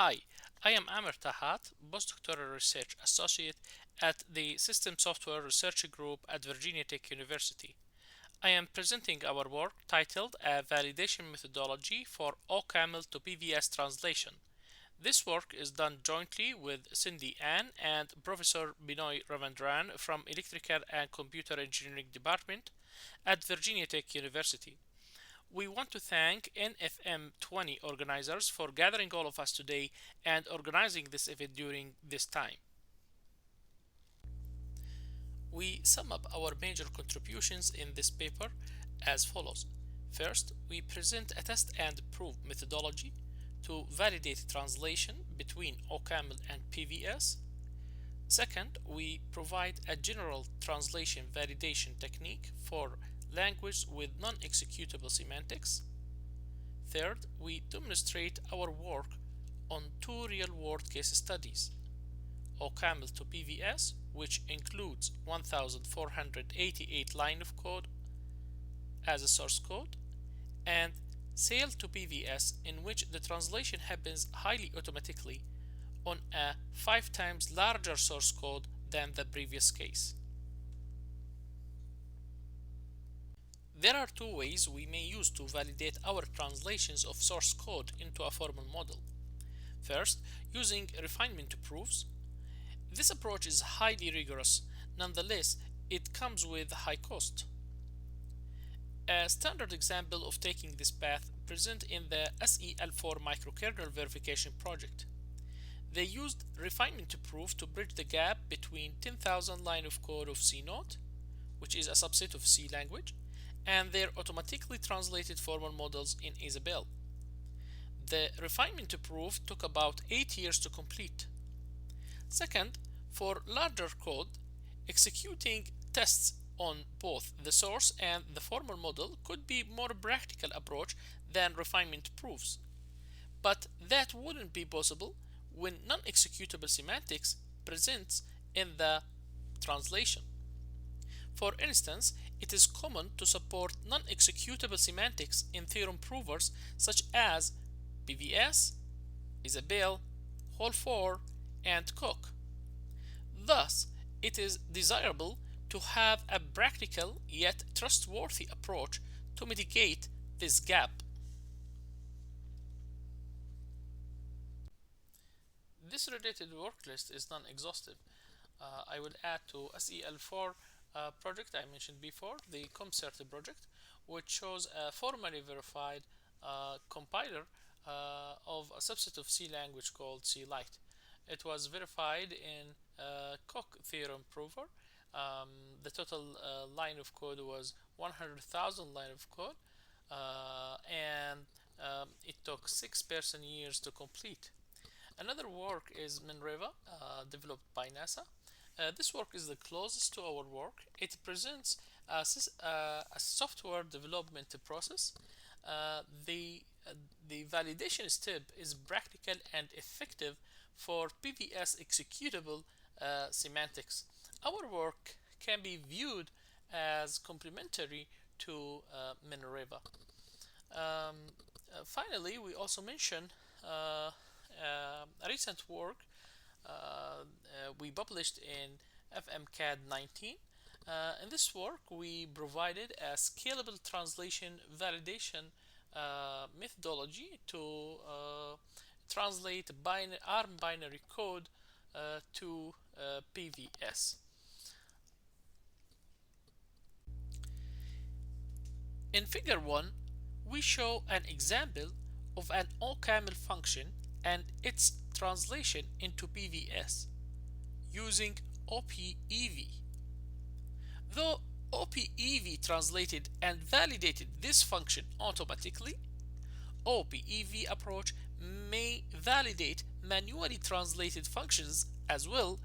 Hi, I am Amer Tahat, postdoctoral research associate at the System Software Research Group at Virginia Tech University. I am presenting our work titled A Validation Methodology for OCaml-to-PVS Translation. This work is done jointly with Cindy Ann and Professor Binoy Ravindran from Electrical and Computer Engineering Department at Virginia Tech University. We want to thank NFM20 organizers for gathering all of us today and organizing this event during this time. We sum up our major contributions in this paper as follows. First, we present a test and prove methodology to validate translation between OCaml and PVS. Second, we provide a general translation validation technique for language with non-executable semantics. Third, we demonstrate our work on two real-world case studies, OCaml-to-PVS, which includes 1,488 lines of code as a source code, and SAIL-to-PVS, in which the translation happens highly automatically on a 5 times larger source code than the previous case. There are two ways we may use to validate our translations of source code into a formal model. First, using refinement proofs. This approach is highly rigorous. Nonetheless, it comes with high cost. A standard example of taking this path present in the SEL4 microkernel verification project. They used refinement proof to bridge the gap between 10,000 lines of code of C Note, which is a subset of C language, and their automatically translated formal models in Isabelle. The refinement proof took about 8 years to complete. Second, for larger code, executing tests on both the source and the formal model could be a more practical approach than refinement proofs. But that wouldn't be possible when non-executable semantics presents in the translation. For instance, it is common to support non-executable semantics in theorem provers such as PVS, Isabelle, Hall4, and Coq. Thus, it is desirable to have a practical yet trustworthy approach to mitigate this gap. This related work list is non-exhaustive. I will add to SEL4 project I mentioned before, the ComCert project, which shows a formally verified compiler of a subset of C language called C Lite. It was verified in Coq theorem prover. The total line of code was 100,000 line of code, and it took 6 person years to complete. Another work is Minreva, developed by NASA. This work is the closest to our work. It presents a software development process. The validation step is practical and effective for PVS executable semantics. Our work can be viewed as complementary to Minreva. Finally, we also mention a recent work we published in FMCAD 19. In this work, we provided a scalable translation validation methodology to translate ARM binary code to PVS. In Figure 1, we show an example of an OCaml function and its translation into PVS using OPEV. Though OPEV translated and validated this function automatically, OPEV approach may validate manually translated functions as well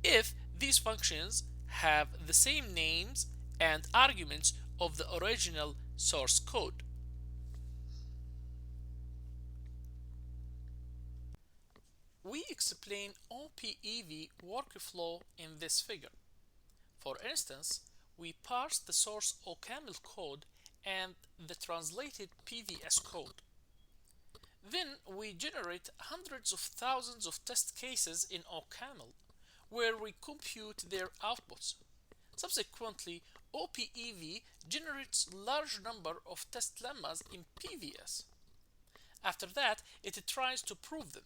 if these functions have the same names and arguments of the original source code. We explain OPEV workflow in this figure. For instance, we parse the source OCaml code and the translated PVS code. Then we generate hundreds of thousands of test cases in OCaml where we compute their outputs. Subsequently, OPEV generates large number of test lemmas in PVS. After that, it tries to prove them.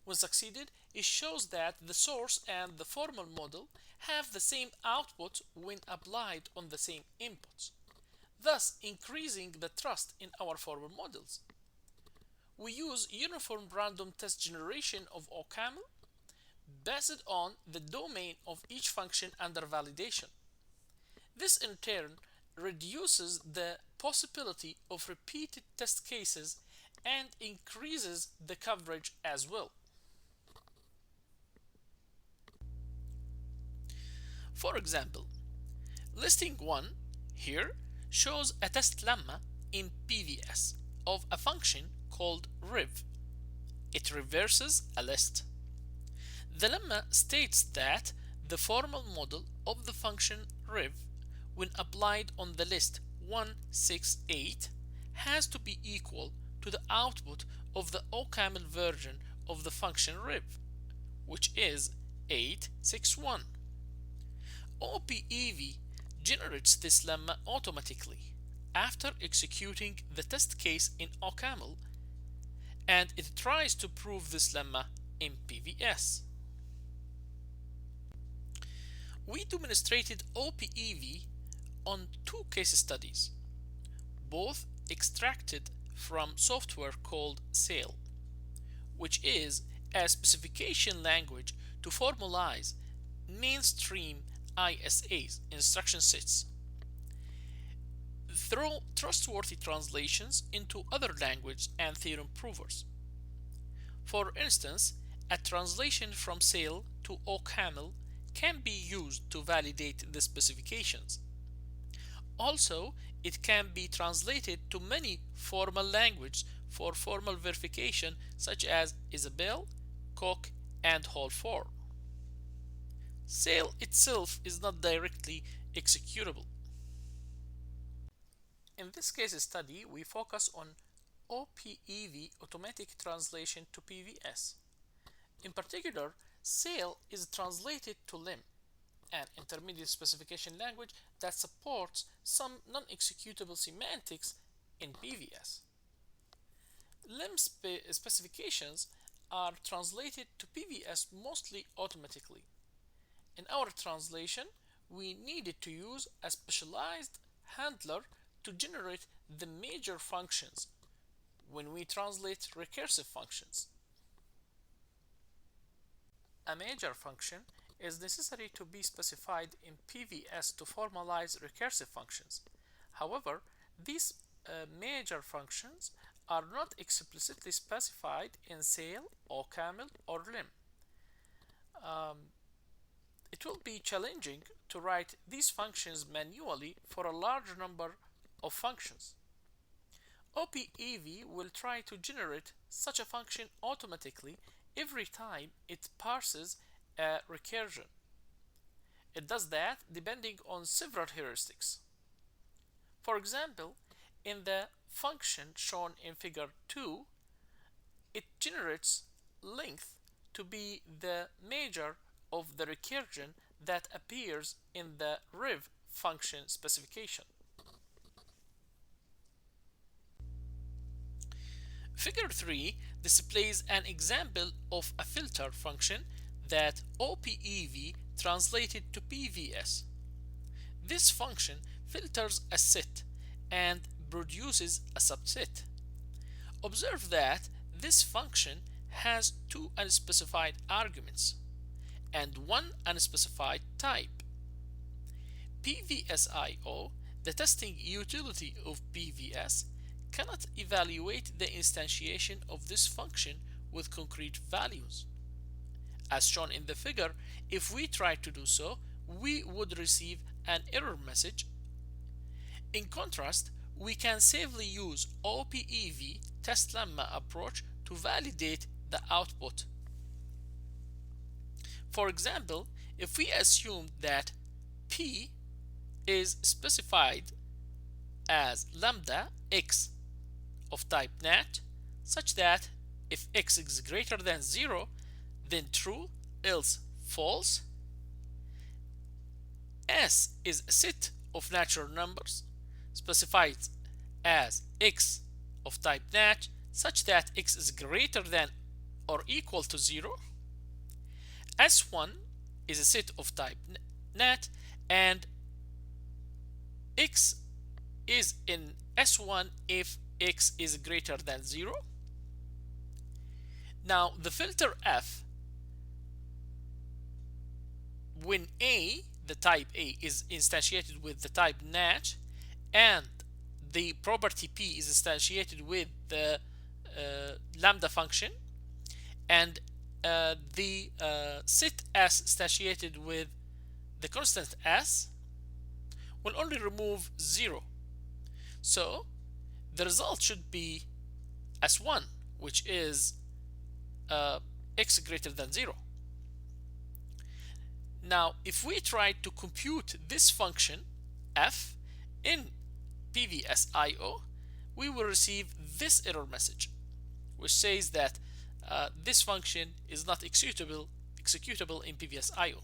When succeeded, it shows that the source and the formal model have the same output when applied on the same inputs, thus increasing the trust in our formal models. We use uniform random test generation of OCaml based on the domain of each function under validation. This in turn reduces the possibility of repeated test cases and increases the coverage as well. For example, listing 1 here shows a test lemma in PVS of a function called rev. It reverses a list. The lemma states that the formal model of the function rev, when applied on the list 168, has to be equal to the output of the OCaml version of the function rev, which is 861. OPEV generates this lemma automatically after executing the test case in OCaml, and it tries to prove this lemma in PVS. We demonstrated OPEV on 2 case studies, both extracted from software called SAIL, which is a specification language to formalize mainstream ISAs, instruction sets, through trustworthy translations into other languages and theorem provers. For instance, a translation from SAIL to OCaml can be used to validate the specifications. Also, it can be translated to many formal languages for formal verification, such as Isabelle, Coq, and Hall 4. SAIL itself is not directly executable. In this case study, we focus on OPEV automatic translation to PVS. In particular, SAIL is translated to LIM, an intermediate specification language that supports some non-executable semantics in PVS. LIM specifications are translated to PVS mostly automatically. In our translation, we needed to use a specialized handler to generate the major functions when we translate recursive functions. A major function is necessary to be specified in PVS to formalize recursive functions. However, these major functions are not explicitly specified in SAIL, OCaml, or LIM. It will be challenging to write these functions manually for a large number of functions. OPEV will try to generate such a function automatically every time it parses a recursion. It does that depending on several heuristics. For example, in the function shown in figure 2, it generates length to be the major of the recursion that appears in the rev function specification. Figure 3 displays an example of a filter function that OPEV translated to PVS. This function filters a set and produces a subset. Observe that this function has 2 unspecified arguments and 1 unspecified type. PVSIO, the testing utility of PVS, cannot evaluate the instantiation of this function with concrete values. As shown in the figure, if we try to do so, we would receive an error message. In contrast, we can safely use OPEV test lemma approach to validate the output. For example, if we assume that P is specified as lambda x of type nat such that if x is greater than 0, then true, else false. S is a set of natural numbers specified as x of type nat such that x is greater than or equal to 0. S1 is a set of type nat and x is in S1 if x is greater than 0. Now the filter F, when A, the type A, is instantiated with the type nat and the property P is instantiated with the lambda function, and the set S instantiated with the constant S, will only remove 0. So the result should be S1, which is x greater than 0. Now if we try to compute this function f in PVS-IO, we will receive this error message which says that this function is not executable in PVS-IO.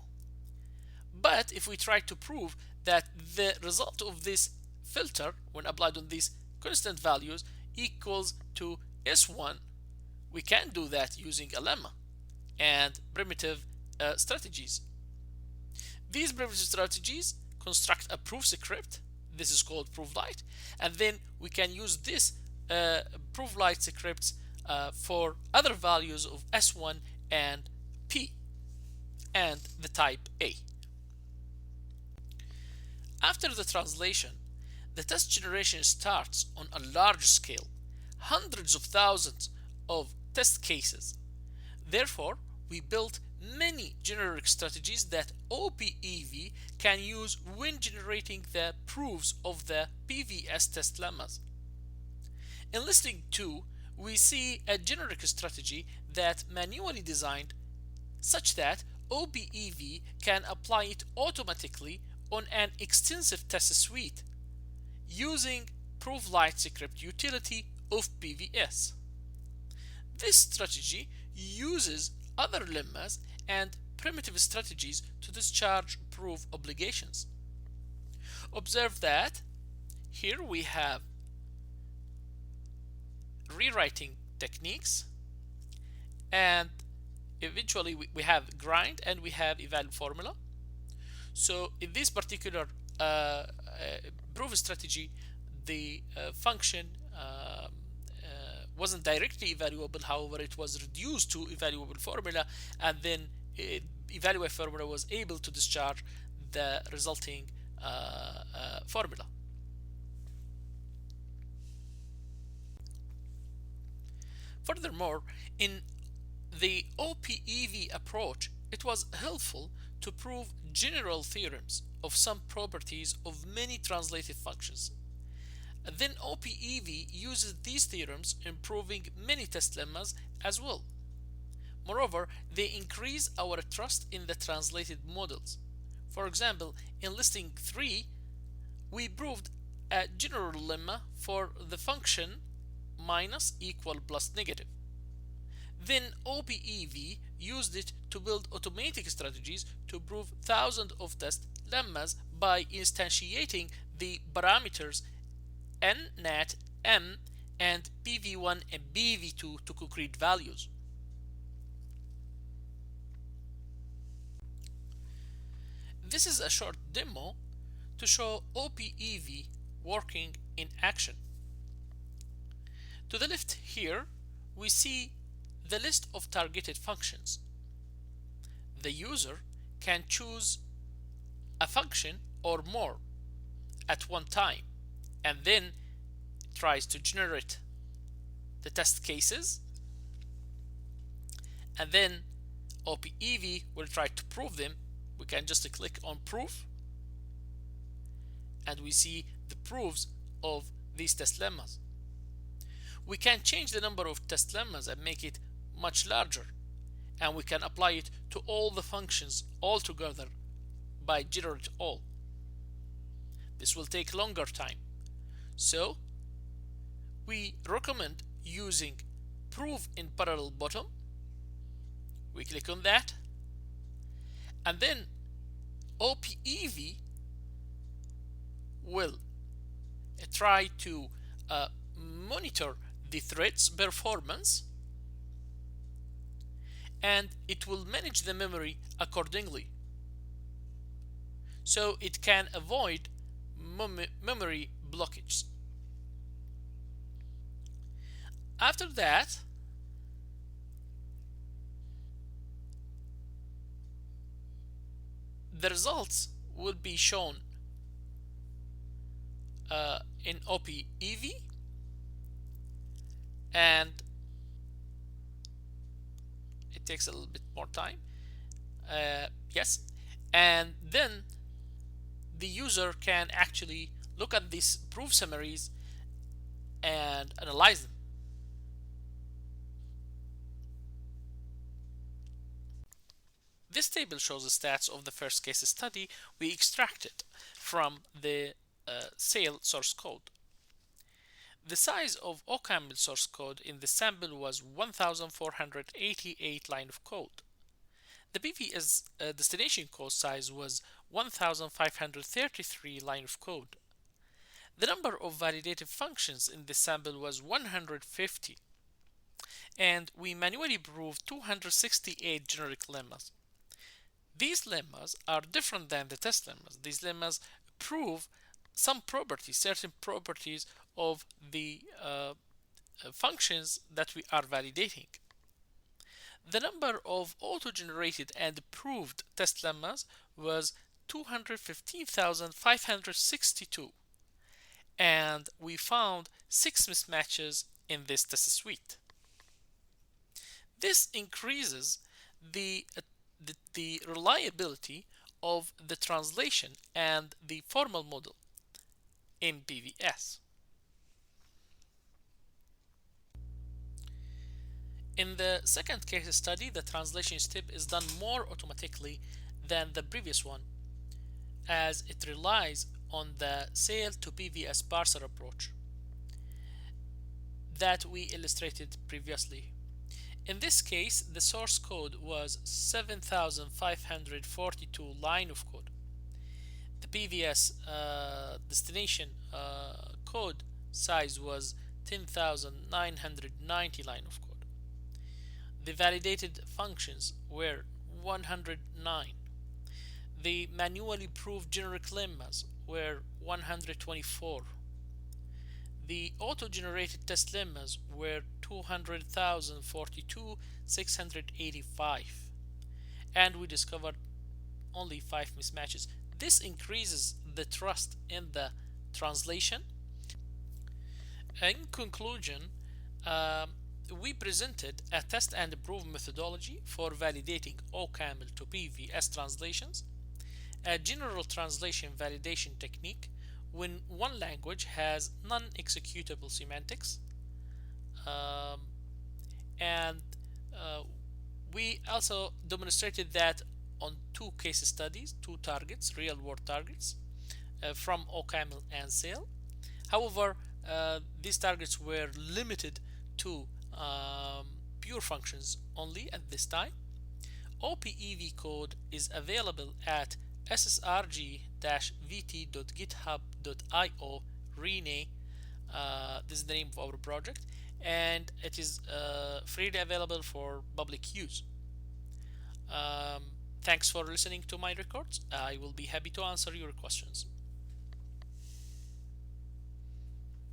But if we try to prove that the result of this filter when applied on these constant values equals to S1, we can do that using a lemma and primitive strategies. These primitive strategies construct a proof script. This is called prooflight, and then we can use this prooflight scripts for other values of S1 and P and the type A. After the translation, the test generation starts on a large scale, hundreds of thousands of test cases. Therefore, we built many generic strategies that OPEV can use when generating the proofs of the PVS test lemmas. In listing 2, we see a generic strategy that manually designed such that OPEV can apply it automatically on an extensive test suite using prooflight script utility of PVS. This strategy uses other lemmas and primitive strategies to discharge proof obligations. Observe that here we have rewriting techniques, and eventually we have grind and we have eval formula. So in this particular proof strategy, the function wasn't directly evaluable. However, it was reduced to evaluable formula, and then evaluate formula was able to discharge the resulting formula. Furthermore, in the OPEV approach, it was helpful to prove general theorems of some properties of many translated functions. Then OPEV uses these theorems in proving many test lemmas as well. Moreover, they increase our trust in the translated models. For example, in listing 3, we proved a general lemma for the function minus, equal, plus, negative. Then OPEV used it to build automatic strategies to prove thousands of test lemmas by instantiating the parameters n, nat, m, and pv1 and pv2 to concrete values. This is a short demo to show OPEV working in action. To the left here, we see the list of targeted functions. The user can choose a function or more at one time, and then tries to generate the test cases, and then OPEV will try to prove them. We can just click on proof, and we see the proofs of these test lemmas. We can change the number of test lemmas and make it much larger, and we can apply it to all the functions all together by generate all. This will take longer time, so we recommend using proof in parallel bottom. We click on that, and then OPEV will try to monitor the thread's performance, and it will manage the memory accordingly, so it can avoid memory blockage. After that, the results will be shown in OPEV, and it takes a little bit more time. Yes, and then the user can actually look at these proof summaries and analyze them. This table shows the stats of the first case study we extracted from the SAIL source code. The size of OCaml source code in the sample was 1488 line of code. The PVS destination code size was 1533 line of code. The number of validated functions in the sample was 150, and we manually proved 268 generic lemmas. These lemmas are different than the test lemmas. These lemmas prove some properties, certain properties of the functions that we are validating. The number of auto-generated and proved test lemmas was 215,562, and we found 6 mismatches in this test suite. This increases the reliability of the translation and the formal model in PVS. In the second case study, the translation step is done more automatically than the previous one, as it relies on the SAIL to PVS parser approach that we illustrated previously. In this case, the source code was 7,542 line of code. The PVS destination code size was 10,990 line of code. The validated functions were 109. The manually proved generic lemmas were 124. The auto-generated test lemmas were 200,042,685, and we discovered only 5 mismatches. This increases the trust in the translation. In conclusion, we presented a test and prove methodology for validating OCaml-to-PVS translations, a general translation validation technique when one language has non-executable semantics, and we also demonstrated that on 2 case studies, 2 targets, real-world targets from OCaml and SAIL. However, these targets were limited to pure functions only at this time. OPEV code is available at ssrg-vt.github.io Rene. This is the name of our project, and it is freely available for public use. Thanks for listening to my records. I will be happy to answer your questions.